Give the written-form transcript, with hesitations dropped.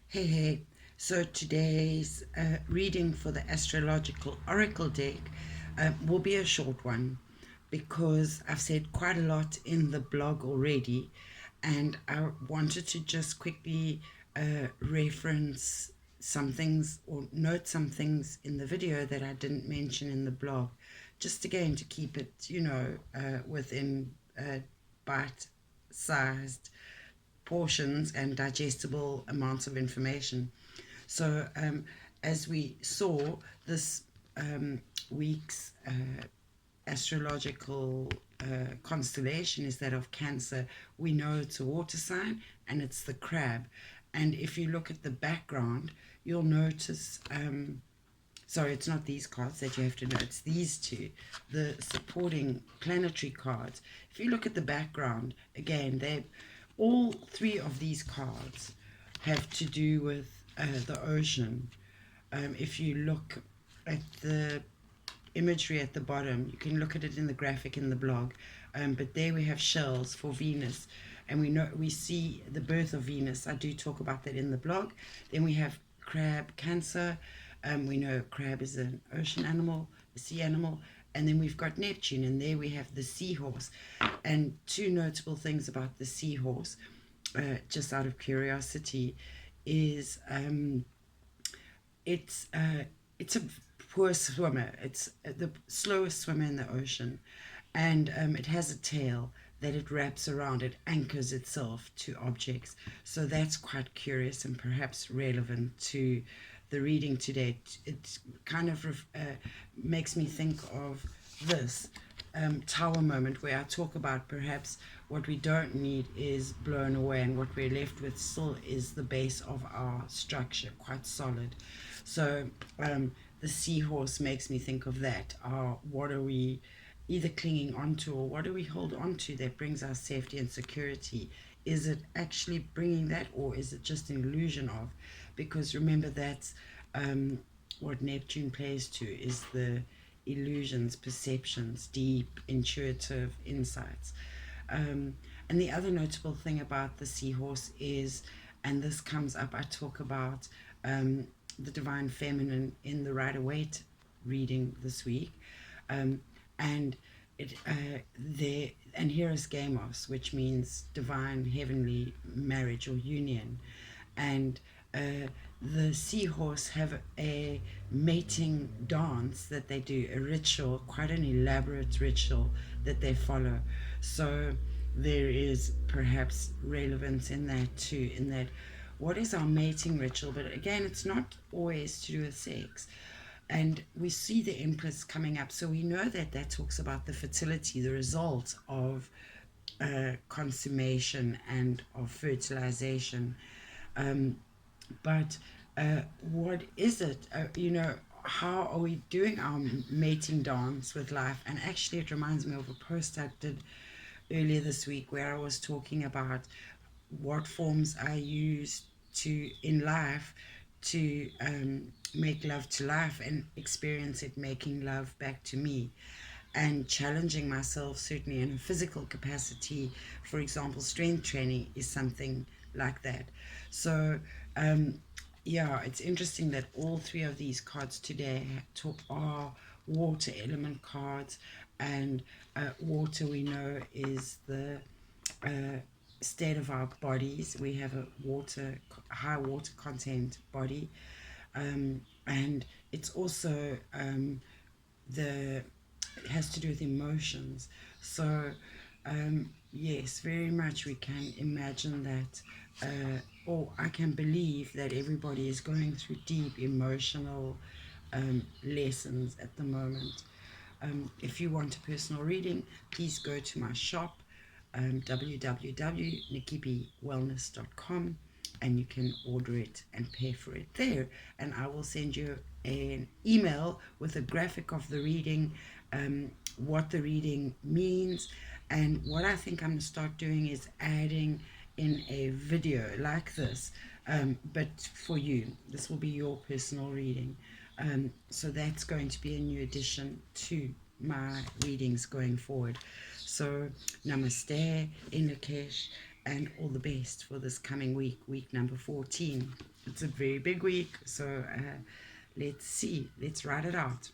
Hey, so today's reading for the astrological oracle deck will be a short one because I've said quite a lot in the blog already, and I wanted to just quickly reference some things or note some things in the video that I didn't mention in the blog, just again to keep it, within bite sized portions and digestible amounts of information. So, as we saw, this week's astrological constellation is that of Cancer. We know it's a water sign and it's the crab. And if you look at the background, you'll notice. Sorry, it's not these cards that you have to know, it's these two, the supporting planetary cards. If you look at the background, again, they all three of these cards have to do with the ocean. If you look at the imagery at the bottom, you can look at it in the graphic in the blog. But there we have shells for Venus, and we see the birth of Venus. I do talk about that in the blog. Then we have crab, Cancer. We know crab is an ocean animal, a sea animal. And then we've got Neptune, and there we have the seahorse. And two notable things about the seahorse, just out of curiosity, is it's a poor swimmer. It's the slowest swimmer in the ocean, and it has a tail that it wraps around. It anchors itself to objects. So that's quite curious and perhaps relevant to the reading today. It kind of makes me think of this tower moment where I talk about perhaps what we don't need is blown away, and what we're left with still is the base of our structure, quite solid. So the seahorse makes me think of that. What are we either clinging onto, or what do we hold onto that brings us safety and security? Is it actually bringing that, or is it just an illusion of? Because remember, that's what Neptune plays to, is the illusions, perceptions, deep intuitive insights. And the other notable thing about the seahorse is, and this comes up, I talk about the divine feminine in the Rider Waite reading this week. And it there and here is Gamos, which means divine heavenly marriage or union. And the seahorse have a mating dance that they do, a ritual, quite an elaborate ritual that they follow. So there is perhaps relevance in that too, in that what is our mating ritual? But again, it's not always to do with sex. And we see the Empress coming up, so we know that that talks about the fertility, the result of consummation and of fertilization. Um, but what is it? How are we doing our mating dance with life? And actually, it reminds me of a post I did earlier this week where I was talking about what forms I use to in life to make love to life and experience it making love back to me, and challenging myself certainly in a physical capacity. For example, strength training is something like that. So yeah, it's interesting that all three of these cards today are water element cards, and water we know is the uh, state of our bodies. We have a high water content body, and it's also the it has to do with emotions. So yes, very much we can imagine that, or I can believe that everybody is going through deep emotional lessons at the moment. If you want a personal reading, please go to my shop, www.nikibwellness.com, and you can order it and pay for it there. And I will send you an email with a graphic of the reading, what the reading means. And what I think I'm going to start doing is adding in a video like this, but for you. This will be your personal reading. So that's going to be a new addition to my readings going forward. So namaste, Inakesh, and all the best for this coming week, week number 14. It's a very big week, so let's see. Let's write it out.